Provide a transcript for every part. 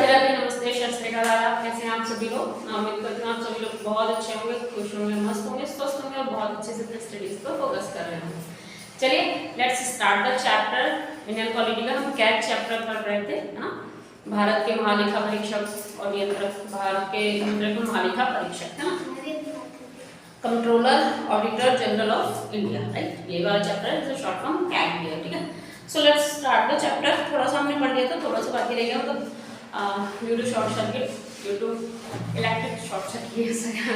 राधे नमस्ते सत श्री अकाल। आप कैसे हैं आप सभी लोग? उम्मीद करती हूँ आप सभी लोग बहुत अच्छे होंगे, खुश होंगे, मस्त होंगे, स्वस्थ होंगे और बहुत अच्छे से अपनी स्टडीज पर फोकस कर रहे होंगे। चलिए let's start the chapter Indian polity का। हम कैट चैप्टर पढ़ रहे थे, है ना? भारत के महालेखा परीक्षक और नियंत्रक, भारत के नियंत्रक महालेखा परीक्षक, है ना? Controller auditor general of India, right? ये वाला चैप्टर है जिसे शॉर्ट फॉर्म कैट भी है, ठीक है? So let's start the chapter. थोड़ा सा हमने पढ़ लिया था, थोड़ा सा बाकी रह गया, मतलब due to short circuit, due to electric short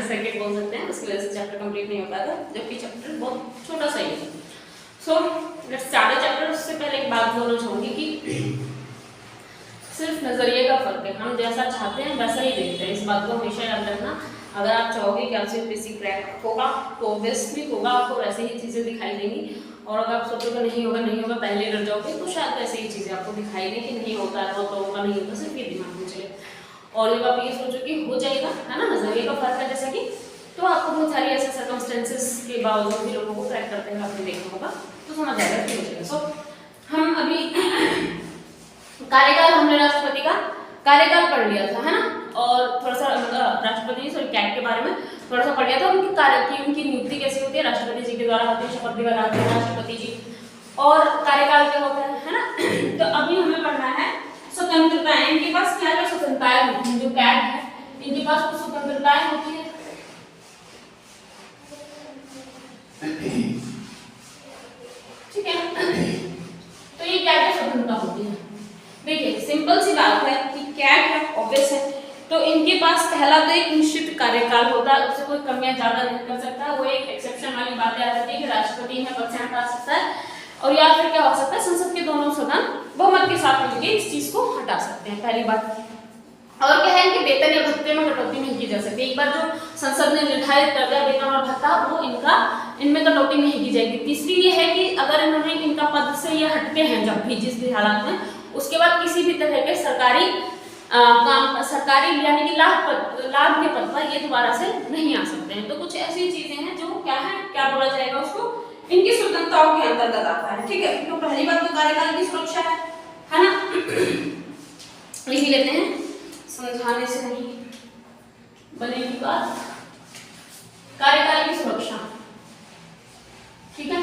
circuit बोल सकते हैं, उसकी वजह से चैप्टर कंप्लीट नहीं हो पाया था, जबकि चैप्टर बहुत छोटा सा ही है। So let's start the chapter. उससे पहले एक बात बोलना चाहूँगी कि सिर्फ नजरिए का फर्क है, हम जैसा चाहते हैं वैसा ही देखते हैं, इस बात को हमेशा याद रखना। अगर आप चाहोगे कि आपसे पीसी क्रैक होगा तो ऑब्वियसली होगा, आपको वैसे ही चीज़ें दिखाई देंगी, और अगर आप सोचोगे नहीं होगा नहीं होगा, पहले डर जाओगे तो शायद वैसे ही चीज़ें आपको दिखाई दें कि नहीं होता है, तो होगा नहीं होता, सिर्फ ये दिमाग में चले। और जब आप ये सोचो कि हो जाएगा, है ना, नजरिए का फर्क है जैसा कि, तो आपको बहुत सारी ऐसे सर्कमस्टेंसेस के बावजूद भी लोगों को क्रैक करते हुए आपने देखा होगा, तो समझ आएगा कि हो जाएगा। सो हम अभी कार्यकाल, हमने राष्ट्रपति का कार्यकाल पढ़ लिया था, है ना? और थोड़ा सा राष्ट्रपति सॉरी कैट के बारे में थोड़ा सा पढ़ लिया था, उनकी कार्य की उनकी नियुक्ति कैसे होती है, राष्ट्रपति जी के द्वारा होती है, शपथ दिलाते हैं राष्ट्रपति जी, और कार्यकाल क्या होता है ना? तो अभी हमें पढ़ना है स्वतंत्रताएं। इनके पास क्या क्या स्वतंत्रताएं होती हैं? जो कैट है इनके पास कुछ स्वतंत्रताएं होती है, ठीक है? तो ये क्या क्या स्वतंत्रता होती है? देखिए सिंपल सी बात है कि कैट है, ऑब्वियस है, तो इनके पास पहला तो एक निश्चित कार्यकाल होता है, उससे कोई कमियां ज्यादा नहीं कर सकता। वो एक एक्सेप्शन वाली बात आ जाती है कि राष्ट्रपति है पद से हटा सकता है, और या फिर क्या हो सकता है, संसद के दोनों सदन बहुमत के साथ मिलकर इस चीज को हटा सकते हैं, पहली बात। और क्या है कि वेतन या भत्ते में कटौती नहीं की जा सकती। एक बार जो संसद ने निर्धारित कर दिया वेतन और भत्ता, वो इनमें कटौती नहीं की जाएगी। तीसरी ये है कि अगर इन्होंने इनका पद से ये हटते हैं जब भी, जिस भी हालात में, उसके बाद किसी भी तरह के सरकारी काम, सरकारी यानी कि लाभ के पद पर ये दोबारा से नहीं आ सकते हैं। तो कुछ ऐसी चीजें हैं जो क्या है, क्या बोला जाएगा उसको, इनकी स्वतंत्रताओं के अंतर्गत आता है, ठीक है? तो पहली बात तो कार्यकाल की सुरक्षा है ना? लिख लेते हैं, समझाने से नहीं बनेगी बात। कार्यकाल की सुरक्षा, ठीक है?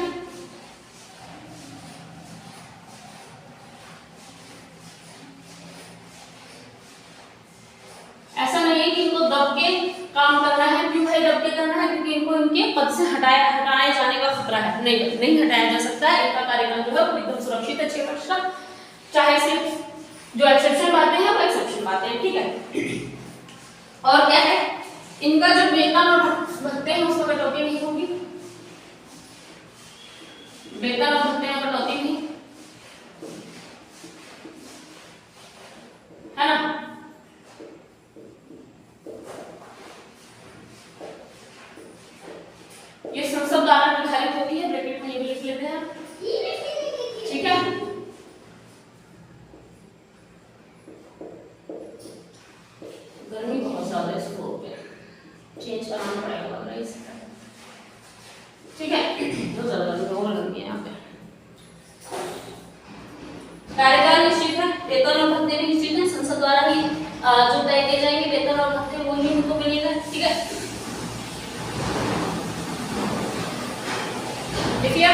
ऐसा नहीं है कि इनको दब के काम करना है। क्यों भाई दब के करना है? क्योंकि इनको इनके पद से हटाए जाने का खतरा है। नहीं हटाया जा सकता है। इनका कार्यकाल जो है वो एकदम सुरक्षित है 6 वर्ष का, चाहे सिर्फ जो एक्सेप्शन बातें हैं वो एक्सेप्शन बातें हैं, ठीक है? और क्या है, इनका जो वेतन और भत्ते हैं उसमें कटौती नहीं होगी, वेतन और भत्ते में कटौती नहीं, है ना? ये संसद द्वारा निर्धारित होती है, ब्रैकेट में ये भी लिख लेते हैं, ठीक है? गर्मी बहुत ज्यादा है, इसको चेंज कराना पड़ेगा लग रहा है इसका, ठीक है? तो ज्यादा गर्मी है यहाँ पे। कार्यकाल निश्चित है, वेतन और भत्ते भी निश्चित है, संसद द्वारा ही जो तय किए जाएंगे वेतन और भत्ते वो ही उनको मिलेगा, ठीक है? देखिए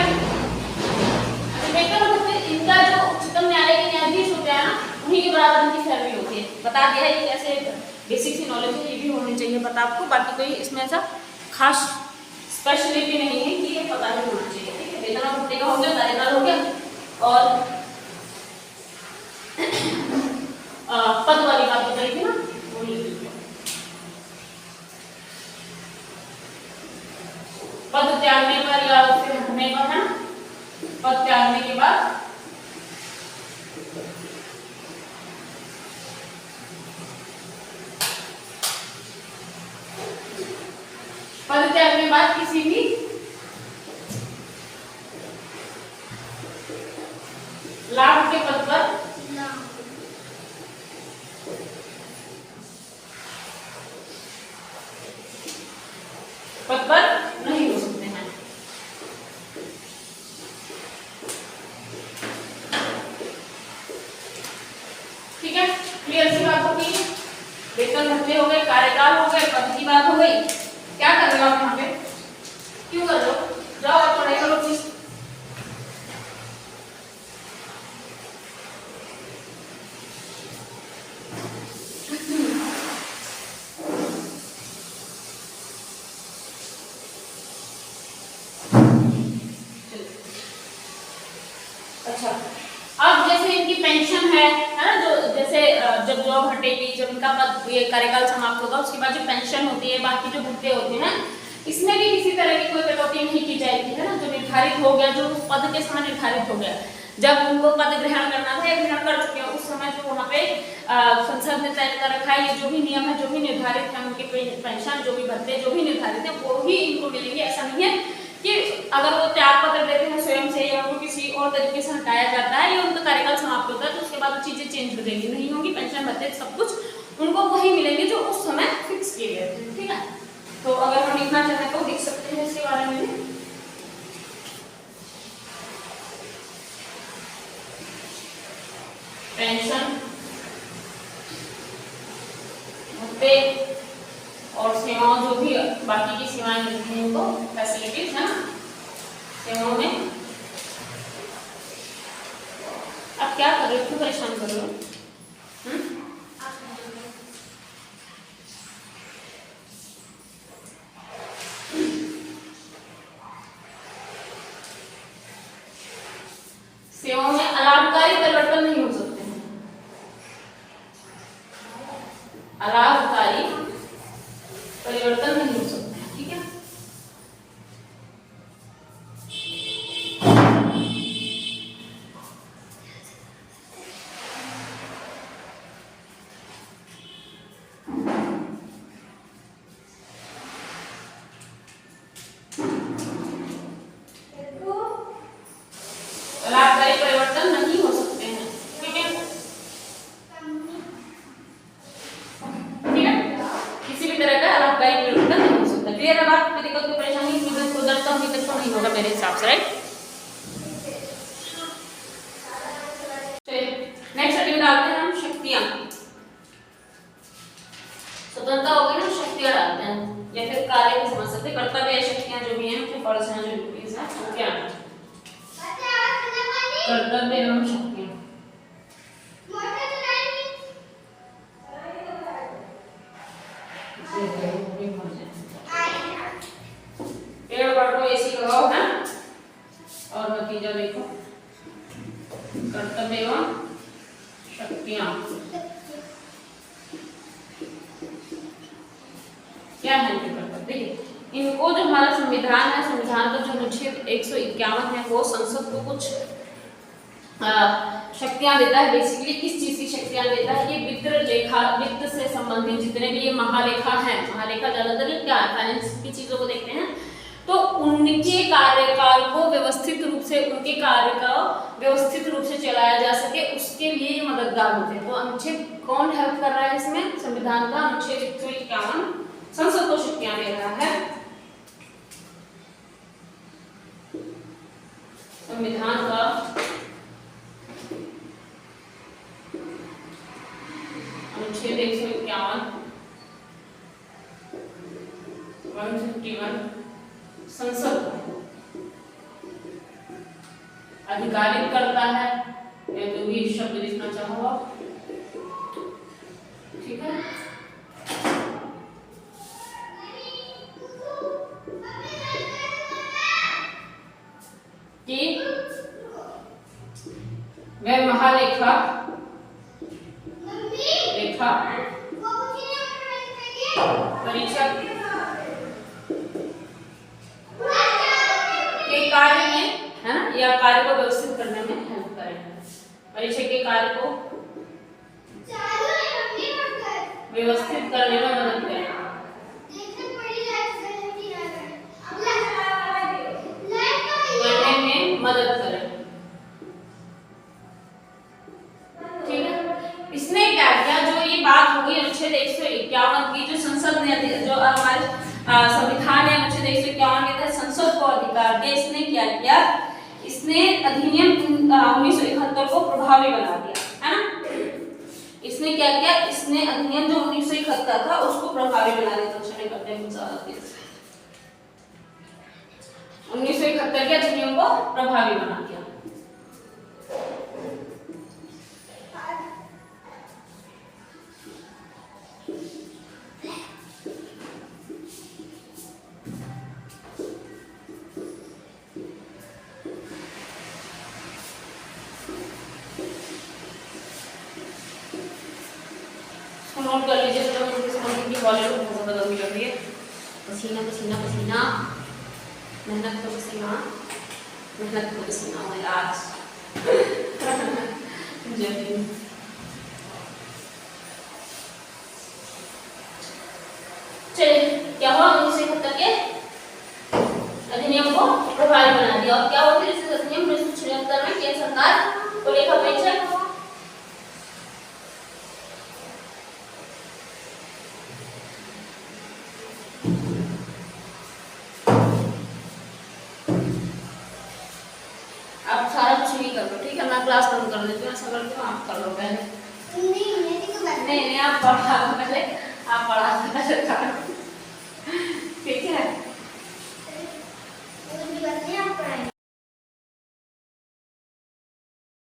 वेतन और भत्ते इनका जो उच्चतम न्यायालय के न्यायाधीश होते हैं ना, उन्हीं के बराबर इनकी सैलरी होती है। बता दिया है, ये कैसे बेसिक सी नॉलेज है, ये भी होनी चाहिए पता आपको। बाकी कोई इसमें ऐसा खास स्पेशलिटी नहीं है कि ये पता नहीं होना चाहिए, ठीक है? वेतन और भत्ते का हो गया, कार्यकाल हो गया, और पद वाली बात बताई थी ना, वो लिख लीजिए। पद त्यागने पर या फिर हटने पर, है ना? पद त्यागने के बाद पद त्यागने के बाद किसी भी लाभ के पद पर नहीं हो सकते हैं, ठीक है? क्लियर सी बात हो बाकी वेतन भत्ते हो गए, कार्यकाल हो गए, पद की बात हो गई। क्या कर रहे हो आप यहाँ पे, क्यों कर रहे हो, जाओ आप पढ़ाई करो प्लीज। अच्छा, अब जैसे इनकी पेंशन है ना, जो जैसे जब जॉब हटेगी, जब इनका पद ये कार्यकाल समाप्त होगा, उसके बाद जो पेंशन होती है, बाकी जो भत्ते होते हैं, इसमें भी किसी तरह की कोई कटौती नहीं की जाएगी, है ना। जो निर्धारित हो गया, जो उस पद के समय निर्धारित हो गया, जब उनको पद ग्रहण करना था या ग्रहण कर चुके हैं, उस समय जो वहाँ पे संसद ने तय कर रखा है, ये जो भी नियम है, जो भी निर्धारित है, उनके पेंशन, जो भी भत्ते, जो भी निर्धारित है, वो ही इनको मिलेंगे। ऐसा नहीं है कि अगर वो त्याग पत्र देते हैं स्वयं से या उनको किसी और तरीके से हटाया जाता है या उनका कार्यकाल समाप्त होता है तो उसके बाद वो चीजें चेंज हो जाएंगी, नहीं होंगी। पेंशन भत्ते सब कुछ उनको वही मिलेंगे जो उस समय फिक्स किए गए थे, ठीक है। तो अगर हम लिखना चाहें तो लिख सकते हैं इसके बारे में। पेंशन भत्ते और सेवाओं, जो भी बाकी की सेवाएं मिलती हैं उनको, फैसिलिटीज है ना सेवाओं में। अब क्या कर रहे हो, क्यों परेशान कर रहे हो? सेवाओं में अलाभकारी परिवर्तन नहीं हो सकते हैं, अलाभकारी परिवर्तन नहीं हो सकते हैं, ठीक है। लाभकारी परिवर्तन नहीं हो सकते हैं, ठीक है। ठीक है, किसी भी तरह का लाभकारी परिवर्तन नहीं हो सकता। क्लियर है बात? मेरी कोई परेशानी तो नहीं होगा मेरे हिसाब से, राइट। नेक्स्ट हेडिंग डालते हैं हम शक्तियां। स्वतंत्रता हो गई ना, शक्तियां डालते हैं या फिर कार्य भी समझ सकते, कर्तव्य शक्तियां जो भी हैं, फिर पर्सनल जो ड्यूटीज हैं, वो क्या है, कर्तव्य एवं शक्तियां। पेड़ काटो, एसी लगाओ, है और नतीजा देखो, कर्तव्य एवं शक्तियां क्या है इनके कर्तव्य। देखिए, इनको जो हमारा संविधान है, संविधान का जो अनुच्छेद 151 है, वो संसद को कुछ शक्तियां देता है। बेसिकली किस चीज की शक्तियां देता है, ये वित्त से संबंधित जितने भी ये महालेखा है, महालेखा ज्यादातर क्या है, फाइनेंस की चीजों को देखते हैं, तो उनके कार्यकाल को व्यवस्थित रूप से, उनके कार्य का व्यवस्थित रूप से चलाया जा सके, उसके लिए ये मददगार होते हैं। तो अनुच्छेद कौन हेल्प कर रहा है इसमें, संविधान का अनुच्छेद 151 संसद को शक्तियां दे रहा है। संविधान का अनुच्छेद 151 151 संसद अधिकारित करता है, या जो भी शब्द लिखना चाहो आप, ठीक है। कि वह महालेखा परीक्षक के कार्य में, है ना, या कार्य को व्यवस्थित करने में हेल्प करेगा। परीक्षक के कार्य को व्यवस्थित करने में मदद करेगा, करने में मदद करेगा, ठीक है। इसने क्या किया, जो ये बात होगी अनुच्छेद 151 की, जो संसद ने, जो हमारे संविधान है, अनुच्छेद 151 के तहत संसद को अधिकार दिया, इसने क्या किया, इसने अधिनियम 1971 को प्रभावी बना दिया, है ना। इसने इसने क्या किया, इसने अधिनियम जो 1971 था उसको प्रभावी बना दिया। तो चलिए करते हैं कुछ ज्यादा तेज। 1971 के अधिनियम को प्रभावी बना दिया। नोट कर लीजिए, तो की वॉल्यूम बहुत ज्यादा गर्मी लग रही है। पसीना पसीना पसीना, मेहनत तो पसीना, मेहनत तो पसीना है आज। चलिए, क्या हुआ, 1971 के अधिनियम को प्रभावी बना दिया। और क्या हुआ फिर इस अधिनियम 1976 में केंद्र सरकार को लेखा परीक्षक क्लास बंद कर देती हूँ, ऐसा करती हूँ, आप कर लो पहले। नहीं आप पढ़ा पहले, आप पढ़ा